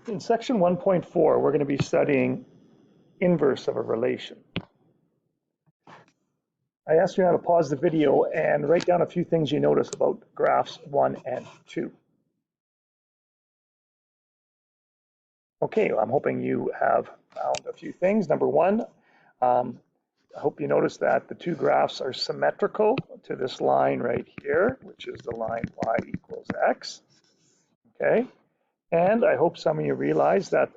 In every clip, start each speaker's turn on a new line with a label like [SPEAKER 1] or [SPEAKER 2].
[SPEAKER 1] In section 1.4, we're going to be studying inverse of a relation. I asked you now to pause the video and write down a few things you notice about graphs 1 and 2. Okay, well, I'm hoping you have found a few things. Number one, I hope you notice that the two graphs are symmetrical to this line right here, which is the line y equals x. Okay, and I hope some of you realize that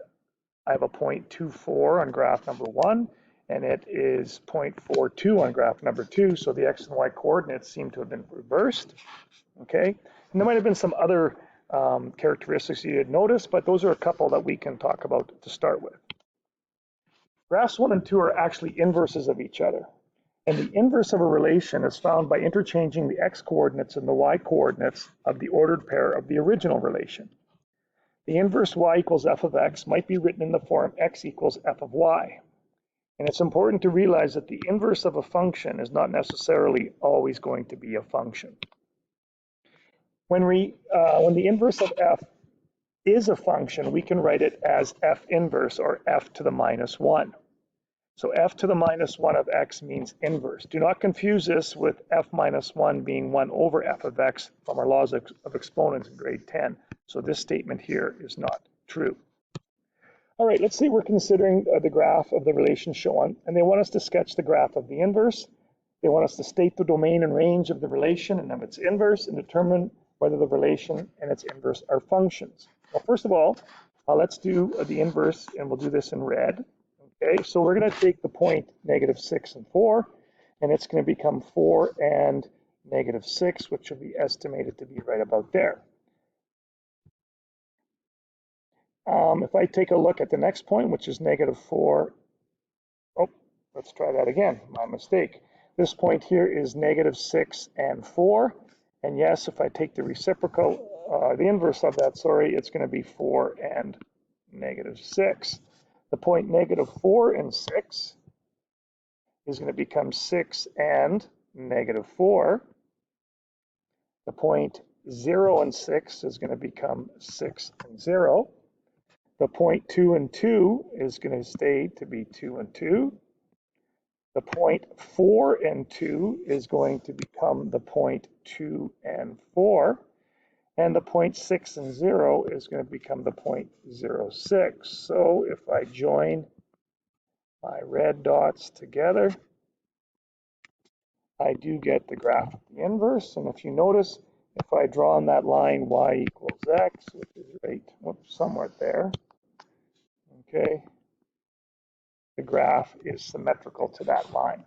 [SPEAKER 1] I have a 0.24 on graph number 1, and it is 0.42 on graph number 2, so the x and y coordinates seem to have been reversed. Okay, and there might have been some other characteristics you didn't notice, but those are a couple that we can talk about to start with. Graphs 1 and 2 are actually inverses of each other, and the inverse of a relation is found by interchanging the x coordinates and the y coordinates of the ordered pair of the original relation. The inverse y equals f of x might be written in the form x equals f of y. And it's important to realize that the inverse of a function is not necessarily always going to be a function. When the inverse of f is a function, we can write it as f inverse, or f to the minus 1. So f to the minus 1 of x means inverse. Do not confuse this with f minus 1 being 1 over f of x from our laws of exponents in grade 10. So this statement here is not true. All right, let's say we're considering the graph of the relation shown, and they want us to sketch the graph of the inverse. They want us to state the domain and range of the relation and of its inverse, and determine whether the relation and its inverse are functions. Well, first of all, let's do the inverse, and we'll do this in red. Okay, so we're going to take the point -6 and 4, and it's going to become 4 and -6, which will be estimated to be right about there. If I take a look at the next point, which is -4, oh, let's try that again, my mistake. This point here is -6 and 4, and yes, if I take the reciprocal, the inverse of that, sorry, it's going to be 4 and -6. The point -4 and 6 is going to become 6 and -4. The point 0 and 6 is going to become 6 and 0. The point 2 and 2 is going to stay to be 2 and 2. The point 4 and 2 is going to become the point 2 and 4. And the point 6 and 0 is going to become the point 0, 6. So if I join my red dots together, I do get the graph of the inverse. And if you notice, if I draw on that line y equals x, which is right somewhere there, okay, the graph is symmetrical to that line.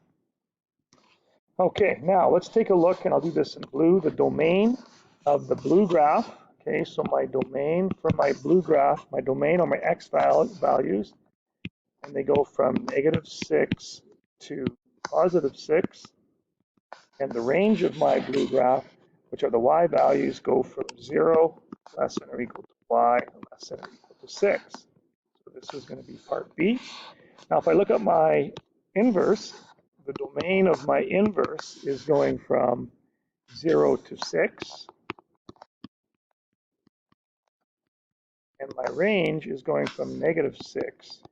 [SPEAKER 1] Okay, now let's take a look, and I'll do this in blue, the domain of the blue graph. Okay, so my domain for my blue graph, my domain are my x values, and they go from -6 to +6. And the range of my blue graph, which are the y values, go from 0 less than or equal to y less than or equal to 6. So this is going to be part B. Now, if I look at my inverse, the domain of my inverse is going from 0 to 6. And my range is going from -6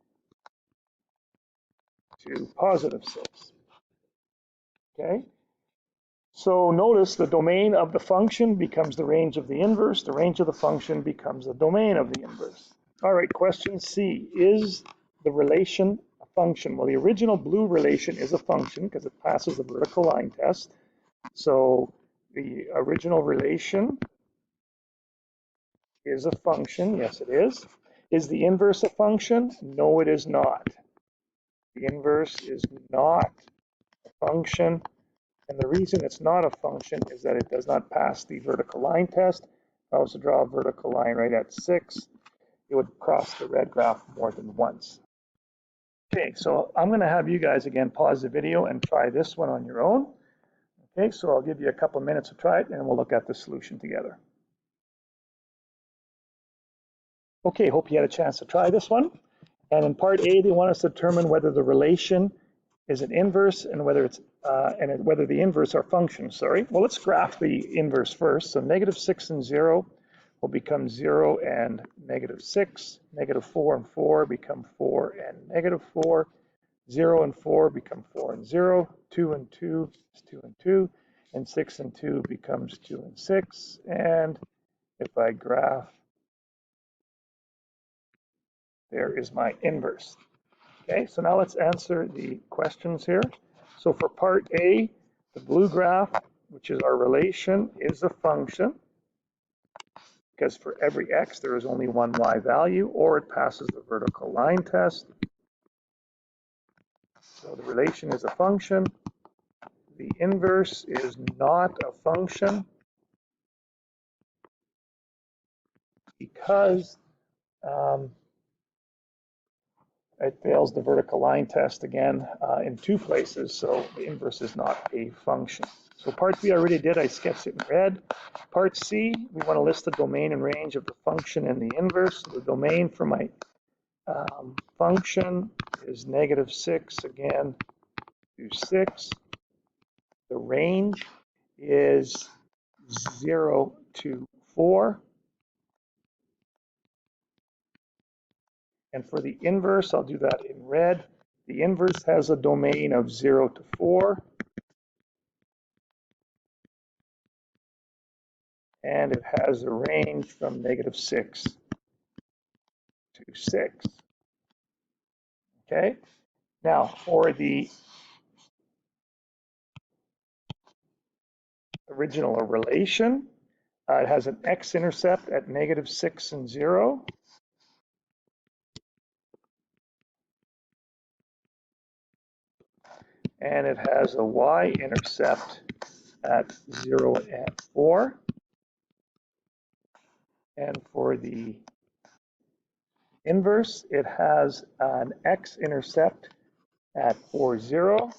[SPEAKER 1] to +6. Okay? So notice the domain of the function becomes the range of the inverse. The range of the function becomes the domain of the inverse. All right, question C. Is the relation a function? Well, the original blue relation is a function because it passes the vertical line test. So the original relation is a function. Yes, it is. Is the inverse a function? No, it is not. The inverse is not a function. And the reason it's not a function is that it does not pass the vertical line test. If I was to draw a vertical line right at 6, it would cross the red graph more than once. Okay, so I'm going to have you guys again pause the video and try this one on your own. Okay, so I'll give you a couple minutes to try it, and we'll look at the solution together. Okay, hope you had a chance to try this one. And in part A, they want us to determine whether the relation is an inverse and whether it's whether the inverse are functions. Sorry. Well, let's graph the inverse first. So -6 and 0 will become 0 and -6. -4 and 4 become 4 and -4. 0 and 4 become 4 and 0. 2 and 2 is 2 and 2. And 6 and 2 becomes 2 and 6. And if I graph, there is my inverse. Okay, so now let's answer the questions here. So for part A, the blue graph, which is our relation, is a function, because for every x there is only one y value, or it passes the vertical line test. So the relation is a function. The inverse is not a function because it fails the vertical line test again in 2 places, so the inverse is not a function. So part B I already did, I sketched it in red. Part C, we want to list the domain and range of the function and the inverse. So the domain for my function is -6 again to 6. The range is 0 to 4. And for the inverse, I'll do that in red. The inverse has a domain of 0 to 4. And it has a range from -6 to 6. Okay? Now, for the original relation, it has an x-intercept at -6 and 0. And it has a y-intercept at 0 and 4. And for the inverse, it has an x-intercept at 4, 0.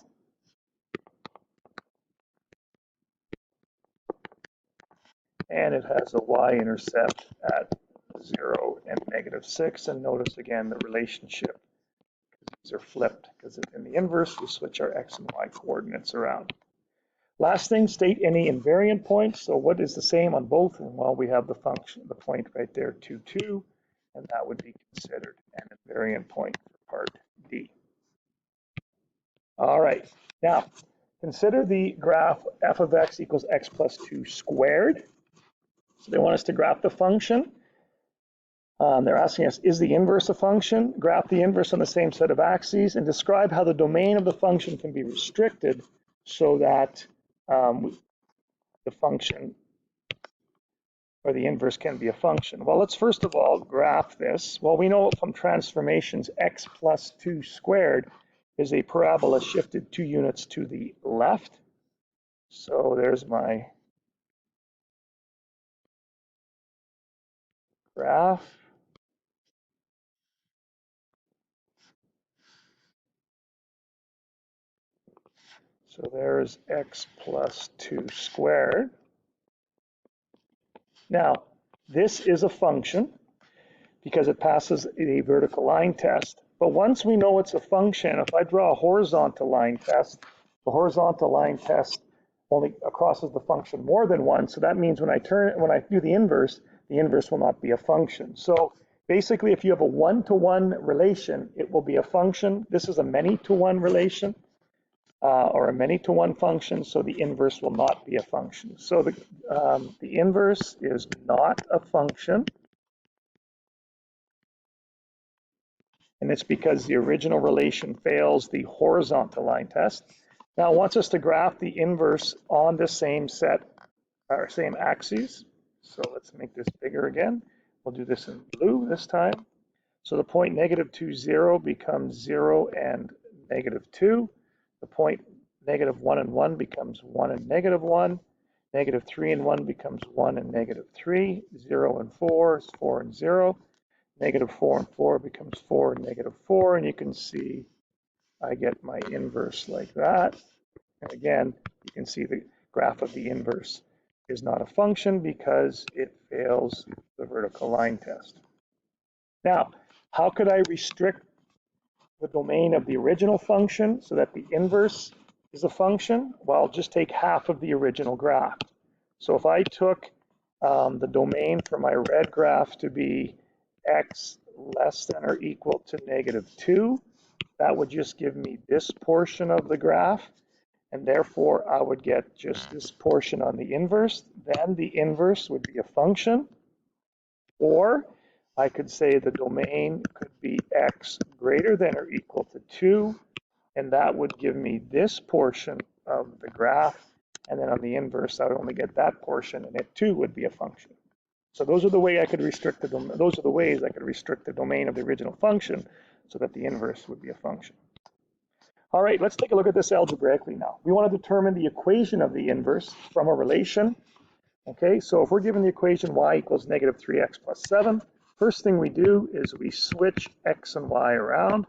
[SPEAKER 1] And it has a y-intercept at 0 and -6. And notice again the relationship. These are flipped because in the inverse, we switch our x and y coordinates around. Last thing, state any invariant points. So what is the same on both? And well, we have the function, the point right there, 2, 2, and that would be considered an invariant point for part D. All right, now consider the graph f of x equals x plus 2 squared. So they want us to graph the function. They're asking us, is the inverse a function? Graph the inverse on the same set of axes and describe how the domain of the function can be restricted so that the function or the inverse can be a function. Well, let's first of all graph this. Well, we know from transformations x plus 2 squared is a parabola shifted 2 units to the left. So there's my graph. So there's x plus 2 squared. Now, this is a function because it passes a vertical line test. But once we know it's a function, if I draw a horizontal line test, the horizontal line test only crosses the function more than once. So that means when I do the inverse will not be a function. So basically, if you have a one-to-one relation, it will be a function. This is a many-to-one relation. Or a many-to-one function, so the inverse will not be a function. So the inverse is not a function, and it's because the original relation fails the horizontal line test. Now it wants us to graph the inverse on the same set, or same axes. So let's make this bigger again. We'll do this in blue this time. So the point -2, 0 becomes 0 and -2. The point -1 and 1 becomes 1 and -1. -3 and 1 becomes 1 and -3. 0 and 4 is 4 and 0. -4 and 4 becomes 4 and -4. And you can see I get my inverse like that. And again, you can see the graph of the inverse is not a function because it fails the vertical line test. Now, how could I restrict the domain of the original function so that the inverse is a function? Well, just take half of the original graph. So if I took the domain for my red graph to be x less than or equal to -2. That would just give me this portion of the graph, and therefore I would get just this portion on the inverse. Then the inverse would be a function, or I could say the domain could be x greater than or equal to 2, and that would give me this portion of the graph, and then on the inverse I would only get that portion, and it too would be a function. So those are the way I could restrict those are the ways I could restrict the domain of the original function so that the inverse would be a function. All right, let's take a look at this algebraically now. We want to determine the equation of the inverse from a relation. Okay, so if we're given the equation y equals -3x plus 7, first thing we do is we switch x and y around,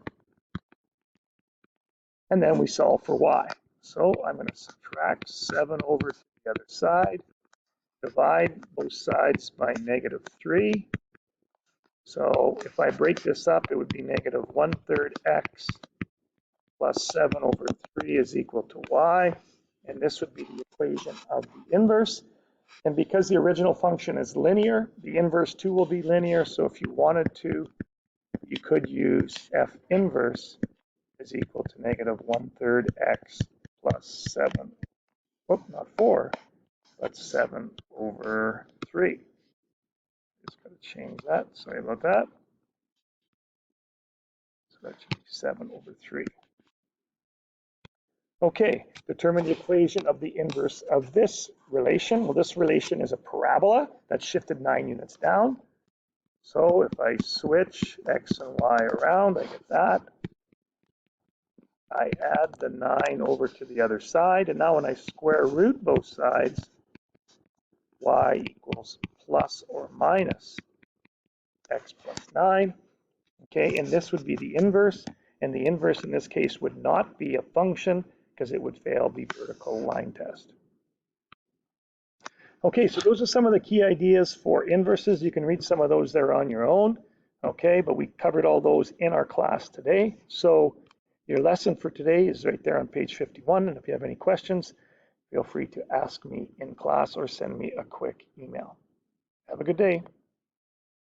[SPEAKER 1] and then we solve for y. So I'm going to subtract 7 over to the other side, divide both sides by -3. So if I break this up, it would be -1/3 x plus 7 over 3 is equal to y. And this would be the equation of the inverse. And because the original function is linear, the inverse too will be linear. So if you wanted to, you could use f inverse is equal to -1/3 x plus 7. Whoop, not 4, but 7 over 3. Just got to change that. Sorry about that. So that should be 7 over 3. Okay, determine the equation of the inverse of this relation. Well, this relation is a parabola that's shifted 9 units down. So if I switch x and y around, I get that. I add the 9 over to the other side, and now when I square root both sides, y equals plus or minus x plus 9. Okay, and this would be the inverse, and the inverse in this case would not be a function because it would fail the vertical line test. Okay, so those are some of the key ideas for inverses. You can read some of those there on your own. Okay, but we covered all those in our class today. So your lesson for today is right there on page 51. And if you have any questions, feel free to ask me in class or send me a quick email. Have a good day.